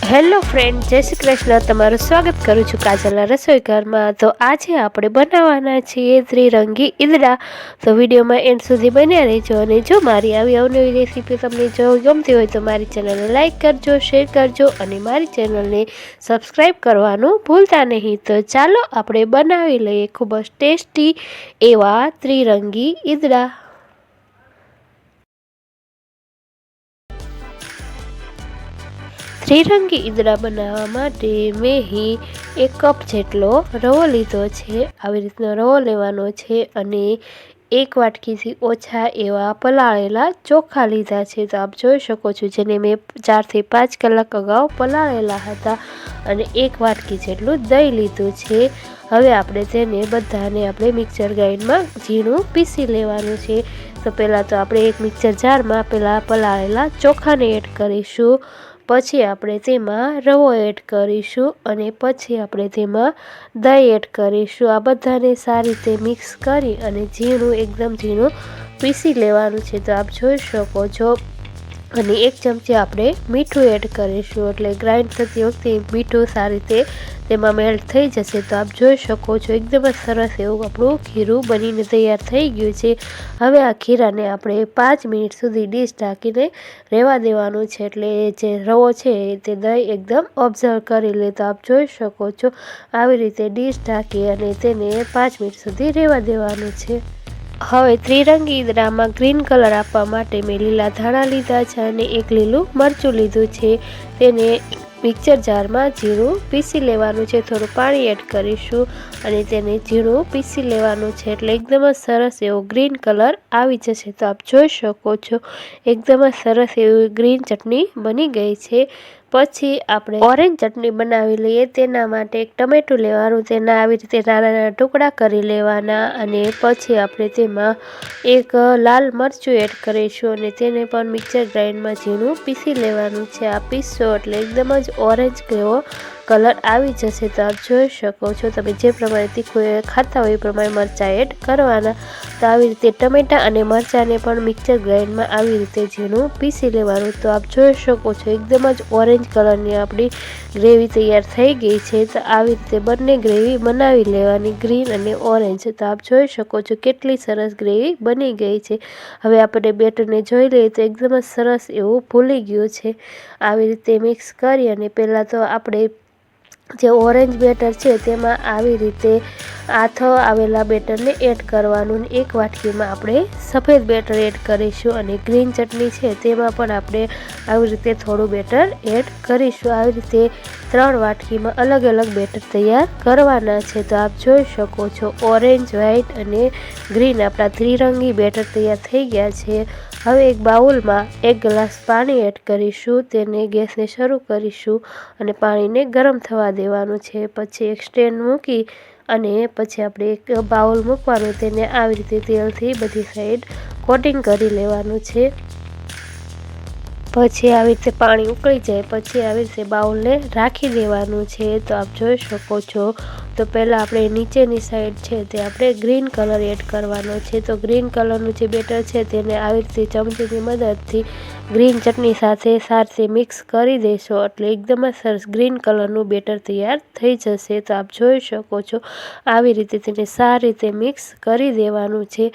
Hello friend, જય શ્રી કૃષ્ણ. તમારું સ્વાગત કરું છું કાજલના રસોઈ ઘરમાં. તો આજે આપણે બનાવવાના છીએ ત્રિરંગી ઈદડા. તો વિડીયોમાં એન્ડ સુધી બન્યા રહેજો. અને જો મારી આવી અવનવી રેસીપી તમને જો ગમતી હોય તો મારી ચેનલને લાઇક કરજો, શેર કરજો અને મારી ચેનલને સબસ્ક્રાઈબ કરવાનું ભૂલતા નહીં. તો ચાલો આપણે બનાવી લઈએ ખૂબ જ ટેસ્ટી એવા ત્રિરંગી ઈદડા. ત્રિરંગી ઈદડા બનાવવા માટે મેં અહીં 1 કપ જેટલો રવો લીધો છે. આવી રીતનો રવો લેવાનો છે અને 1 વાટકીથી ઓછા એવા પલાળેલા ચોખા લીધા છે. તો આપ જોઈ શકો છો, જેને મેં 4 થી 5 કલાક અગાઉ પલાળેલા હતા. અને 1 વાટકી જેટલું દહીં લીધું છે. હવે આપણે તેને બધાને મિક્સર ગ્રાઇન્ડરમાં ઝીણું પીસી લેવાનું છે. તો પહેલાં તો આપણે એક મિક્સર જારમાં પહેલાં પલાળેલા ચોખાને એડ કરીશું. પછી આપણે તેમાં રવો એડ કરીશું અને પછી આપણે તેમાં દહીં એડ કરીશું. આ બધાને સારી રીતે મિક્સ કરી અને એકદમ ઝીણું પીસી લેવાનું છે. તો આપ જોઈ શકો છો. અને 1 ચમચી આપણે મીઠું એડ કરીશું, એટલે ગ્રાઇન્ડ થતી વખતે મીઠું સારી રીતે તેમાં મેલ્ટ થઈ જશે. તો આપ જોઈ શકો છો, એકદમ જ સરસ એવું આપણું ખીરું બનીને તૈયાર થઈ ગયું છે. હવે આ ખીરાને આપણે 5 મિનિટ સુધી ડીશ ઢાંકીને રહેવા દેવાનું છે, એટલે જે રવો છે તે દહીં એકદમ ઓબ્ઝર્વ કરી લે. તો આપ જોઈ શકો છો, આવી રીતે ડીશ ઢાંકી અને તેને 5 મિનિટ સુધી રહેવા દેવાનું છે. હવે ત્રિરંગી ઈદડામાં ગ્રીન કલર આપવા માટે મેં લીલા ધાણા લીધા છે અને 1 લીલું મરચું લીધું છે. તેને મિક્સર જારમાં ઝીણું પીસી લેવાનું છે. થોડું પાણી એડ કરીશું અને તેને ઝીણું પીસી લેવાનું છે, એટલે એકદમ જ સરસ એવો ગ્રીન કલર આવી જશે. તો આપ જોઈ શકો છો, એકદમ જ સરસ એવી ગ્રીન ચટણી બની ગઈ છે. પછી આપણે ઓરેન્જ ચટણી બનાવી લઈએ. તેના માટે 1 ટમેટું લેવાનું, તેના આવી રીતે નાના નાના ટુકડા કરી લેવાના અને પછી આપણે તેમાં 1 લાલ મરચું એડ કરીશું અને તેને પણ મિક્સર ગ્રાઇન્ડમાં ઝીણું પીસી લેવાનું છે. આ પીસશો એટલે એકદમ જ ઓરેન્જ જેવો કલર આવી જશે. તો આપ જોઈ શકો છો, તમે જે પ્રમાણે તીખું ખાતા હોય એ પ્રમાણે મરચાં એડ કરવાના. તો આવી રીતે ટમેટાં અને મરચાંને પણ મિક્સર ગ્રાઇન્ડમાં આવી રીતે ઝીણું પીસી લેવાનું. તો આપ જોઈ શકો છો, એકદમ જ ઓરેન્જ કલરની આપણી ગ્રેવી તૈયાર થઈ ગઈ છે. તો આવી રીતે બંને ગ્રેવી બનાવી લેવાની, ગ્રીન અને ઓરેન્જ. તો આપ જોઈ શકો છો, કેટલી સરસ ગ્રેવી બની ગઈ છે. હવે આપણે બેટરને જોઈ લઈએ તો એકદમ જ સરસ એવું ફૂલી ગયું છે. આવી રીતે મિક્સ કરી અને પહેલાં તો આપણે જે ઓરેન્જ બેટર છે તેમાં આવી રીતે આથો આવેલા બેટરને એડ કરવાનું. 1 વાટકીમાં આપણે સફેદ બેટર એડ કરીશું અને ગ્રીન ચટણી છે તેમાં પણ આપણે આવી રીતે થોડું બેટર એડ કરીશું. આવી રીતે 3 વાટકીમાં અલગ અલગ બેટર તૈયાર કરવાના છે. તો આપ જોઈ શકો છો, ઓરેન્જ, વ્હાઈટ અને ગ્રીન આપણા ત્રિરંગી બેટર તૈયાર થઈ ગયા છે. હવે એક બાઉલમાં 1 ગ્લાસ પાણી એડ કરીશું. તેને ગેસને શરૂ કરીશું અને પાણીને ગરમ થવા દેવાનું છે. પછી એક સ્ટેન્ડ મૂકી અને પછી આપણે એક બાઉલ મૂકવાનું, તેને આવી રીતે તેલથી બધી સાઈડ કોટિંગ કરી લેવાનું છે. પછી આવી રીતે પાણી ઉકળી જાય પછી આવી રીતે બાઉલને રાખી દેવાનું છે. તો આપ જોઈ શકો છો, તો પહેલાં આપણે નીચેની સાઈડ છે તે આપણે ગ્રીન કલર એડ કરવાનો છે. તો ગ્રીન કલરનું જે બેટર છે તેને આવી રીતે ચમચીની મદદથી ગ્રીન ચટણી સાથે સારી મિક્સ કરી દેશો, એટલે એકદમ જ સરસ ગ્રીન કલરનું બેટર તૈયાર થઈ જશે. તો આપ જોઈ શકો છો, આવી રીતે તેને સારી રીતે મિક્સ કરી દેવાનું છે.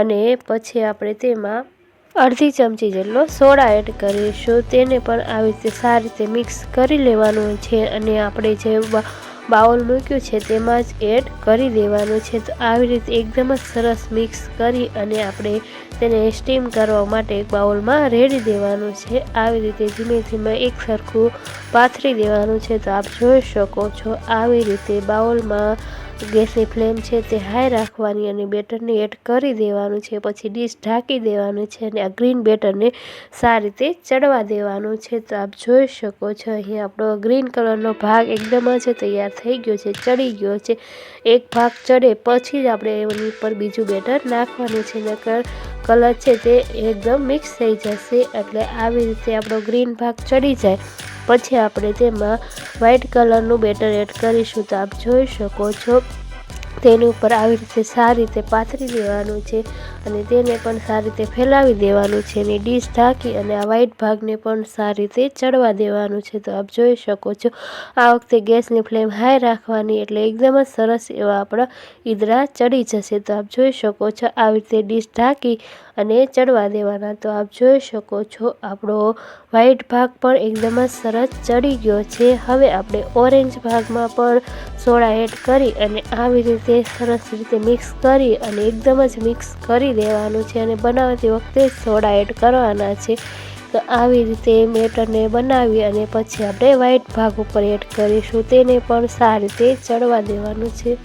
અને પછી આપણે તેમાં અડધી ચમચી જેટલો સોડા એડ કરીશું. તેને પણ આવી રીતે સારી રીતે મિક્સ કરી લેવાનું છે અને આપણે જે બાઉલ મૂક્યું છે તેમાં જ એડ કરી દેવાનું છે. તો આવી રીતે એકદમ જ સરસ મિક્સ કરી અને આપણે તેને સ્ટીમ કરવા માટે એક બાઉલમાં રેડી દેવાનું છે. આવી રીતે ધીમે ધીમે એક સરખું પાથરી દેવાનું છે. તો આપ જોઈ શકો છો, આવી રીતે બાઉલમાં ગેસની ફ્લેમ છે તે હાઈ રાખવાની અને બેટરને એડ કરી દેવાનું છે. પછી ડીશ ઢાંકી દેવાનું છે અને આ ગ્રીન બેટરને સારી રીતે ચડવા દેવાનું છે. તો આપ જોઈ શકો છો, અહીં આપણો ગ્રીન કલરનો ભાગ એકદમ જ તૈયાર થઈ ગયો છે, ચડી ગયો છે. એક ભાગ ચડે પછી જ આપણે એની ઉપર બીજું બેટર નાખવાનું છે, નકર કલર છે તે એકદમ મિક્સ થઈ જશે. એટલે આવી રીતે આપણો ગ્રીન ભાગ ચડી જાય પછી આપણે તેમાં વ્હાઈટ કલરનું બેટર એડ કરીશું. તો આપ જોઈ શકો છો, તેની ઉપર આવી રીતે સારી રીતે પાથરી દેવાનું છે અને તેને પણ સારી રીતે ફેલાવી દેવાનું છે અને ડીશ ઢાંકી અને આ વ્હાઈટ ભાગને પણ સારી રીતે ચડવા દેવાનું છે। તો આપ જોઈ શકો છો આ વખતે ગેસની ફ્લેમ હાઈ રાખવાની, એટલે એકદમ જ સરસ એવા આપણા ઈદરા ચડી જશે। તો આપ જોઈ શકો છો આવી રીતે ડીશ ઢાંકી અને ચડવા દેવાના। તો આપ જોઈ શકો છો આપણો વ્હાઈટ ભાગ પણ એકદમ જ સરસ ચડી ગયો છે। હવે આપણે ઓરેન્જ ભાગમાં પણ સોડા એડ કરી અને આવી રીતે સરસ રીતે મિક્સ કરી અને એકદમ જ મિક્સ કરી દેવાનું છે અને બનાવતી વખતે સોડા એડ કરવાના છે। તો આવી રીતે બેટરને બનાવી અને પછી આપણે વ્હાઈટ ભાગ ઉપર એડ કરીશું, તેને પણ સારી રીતે ચડવા દેવાનું છે।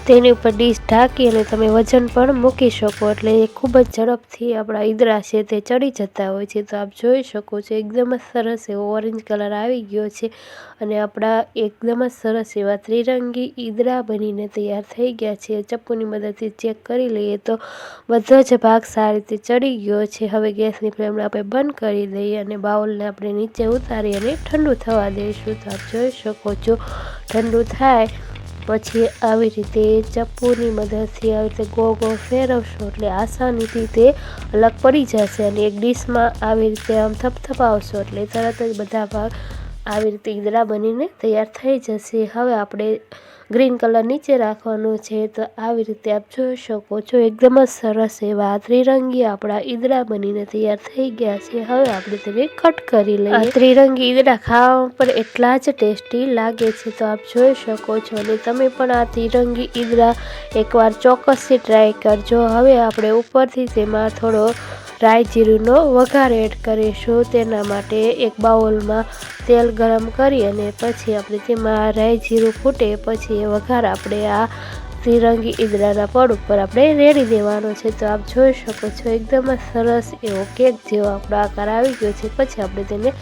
તેની ઉપર ડીશ ઢાંકી અને તમે વજન પણ મૂકી શકો, એટલે ખૂબ જ ઝડપથી આપણા ઈદરા છે તે ચડી જતા હોય છે। તો આપ જોઈ શકો છો એકદમ જ સરસ એવો ઓરેન્જ કલર આવી ગયો છે અને આપણા એકદમ જ સરસ એવા ત્રિરંગી ઈદરા બનીને તૈયાર થઈ ગયા છે। ચપ્પુની મદદથી ચેક કરી લઈએ તો બધો જ ભાગ સારી રીતે ચડી ગયો છે। હવે ગેસની ફ્લેમને આપણે બંધ કરી દઈએ અને બાઉલને આપણે નીચે ઉતારી અને ઠંડુ થવા દઈશું। તો આપ જોઈ શકો છો ઠંડુ થાય પછી આવી રીતે ચપ્પુની મદદથી આવી રીતે ગોળ ગોળ ફેરવશો એટલે આસાનીથી તે અલગ પડી જશે અને એક ડીશમાં આવી રીતે આમ થપથપાવશો એટલે તરત જ બધા ભાગ આવી રીતે ઈદરા બનીને તૈયાર થઈ જશે। હવે આપણે ગ્રીન કલર નીચે રાખવાનો છે। તો આવી રીતે આપ જોઈ શકો છો એકદમ જ સરસ એવા ત્રિરંગી આપણા ઈદરા બનીને તૈયાર થઈ ગયા છે। હવે આપણે તેને કટ કરી લઈએ। આ ત્રિરંગી ઈદરા ખાવામાં પણ એટલા જ ટેસ્ટી લાગે છે। તો આપ જોઈ શકો છો અને તમે પણ આ ત્રિરંગી ઈદરા એકવાર ચોક્કસથી ટ્રાય કરજો। હવે આપણે ઉપરથી તેમાં થોડો રાઈ જીરુંનો વઘાર એડ કરીશું। તેના માટે એક બાઉલમાં તેલ ગરમ કરી અને પછી આપણે તેમાં રાઈ જીરું ફૂટે પછી એ વઘાર આપણે આ ત્રિરંગી ઈદરાના પડ ઉપર આપણે રેડી દેવાનો છે। તો આપ જોઈ શકો છો એકદમ જ સરસ એવો કેક જેવો આપણો આકાર આવી ગયો છે। પછી આપણે તેને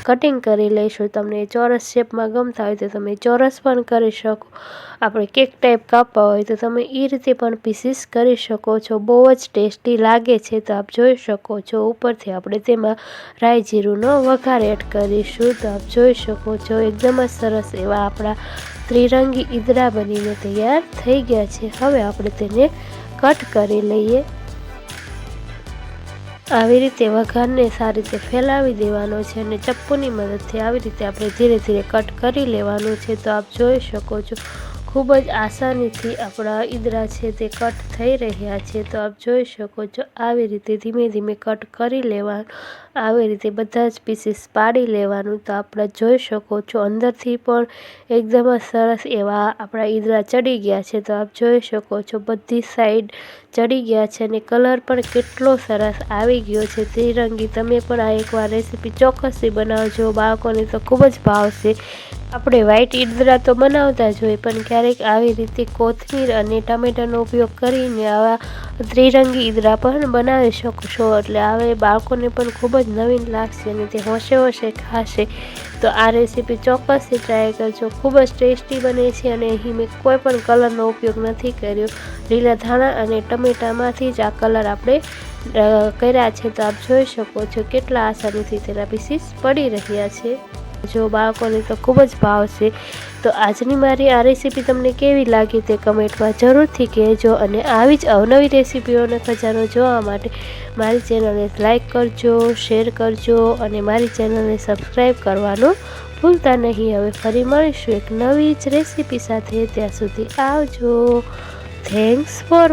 કટિંગ કરી લઈશું। તમને ચોરસ શેપમાં ગમતા હોય તો તમે ચોરસ પણ કરી શકો, આપણે કેક ટાઈપ કાપવા હોય તો તમે એ રીતે પણ પીસીસ કરી શકો છો। બહુ જ ટેસ્ટી લાગે છે। તો આપ જોઈ શકો છો ઉપરથી આપણે તેમાં રાઈ જીરુંનો વઘાર એડ કરીશું। તો આપ જોઈ શકો છો એકદમ જ સરસ એવા આપણા ત્રિરંગી ઈદરા બનીને તૈયાર થઈ ગયા છે। હવે આપણે તેને કટ કરી લઈએ। આવી રીતે વઘારને સારી રીતે ફેલાવી દેવાનો છે અને ચપ્પુની મદદથી આવી રીતે આપણે ધીરે ધીરે કટ કરી લેવાનું છે। તો આપ જોઈ શકો છો ખૂબ જ આસાનીથી આપણા ઈદરા છે તે કટ થઈ રહ્યા છે। તો આપ જોઈ શકો છો આવી રીતે ધીમે ધીમે કટ કરી લેવાનું, આવી રીતે બધા જ પીસીસ પાડી લેવાનું। તો આપણે જોઈ શકો છો અંદરથી પણ એકદમ જ સરસ એવા આપણા ઈદરા ચડી ગયા છે। તો આપ જોઈ શકો છો બધી સાઈડ ચડી ગયા છે અને કલર પણ કેટલો સરસ આવી ગયો છે ત્રિરંગી। તમે પણ આ એકવાર રેસીપી ચોક્કસથી બનાવજો, બાળકોને તો ખૂબ જ ભાવશે। આપણે વ્હાઈટ ઈદરા તો બનાવતા જ હોય પણ ક્યારેક આવી રીતે કોથમીર અને ટામેટાનો ઉપયોગ કરીને આવા ત્રિરંગી ઈદરા પણ બનાવી શકશો, એટલે આવે બાળકોને પણ ખૂબ જ નવીન લાગશે અને તે હોશે હોશે ખાશે। તો આ રેસીપી ચોક્કસથી ટ્રાય કરજો, ખૂબ જ ટેસ્ટી બને છે અને અહીં મેં કોઈ પણ કલરનો ઉપયોગ નથી કર્યો, લીલા ધાણા અને ટમેટામાંથી જ આ કલર આપણે કર્યા છે। તો આપ જોઈ શકો છો કેટલા આસાનીથી તેના પીસીસ પડી રહ્યા છે। જો બાળકોને તો ખૂબ જ ભાવશે। તો આજની મારી આ રેસીપી તમને કેવી લાગી તે કમેન્ટમાં જરૂરથી કહેજો અને આવી જ અવનવી રેસીપીઓનો ખજાનો જોવા માટે મારી ચેનલને લાઈક કરજો, શેર કરજો અને મારી ચેનલને સબસ્ક્રાઈબ કરવાનું ભૂલતા નહીં। હવે ફરી મળીશું એક નવી જ રેસીપી સાથે, ત્યાં સુધી આવજો। Thanks for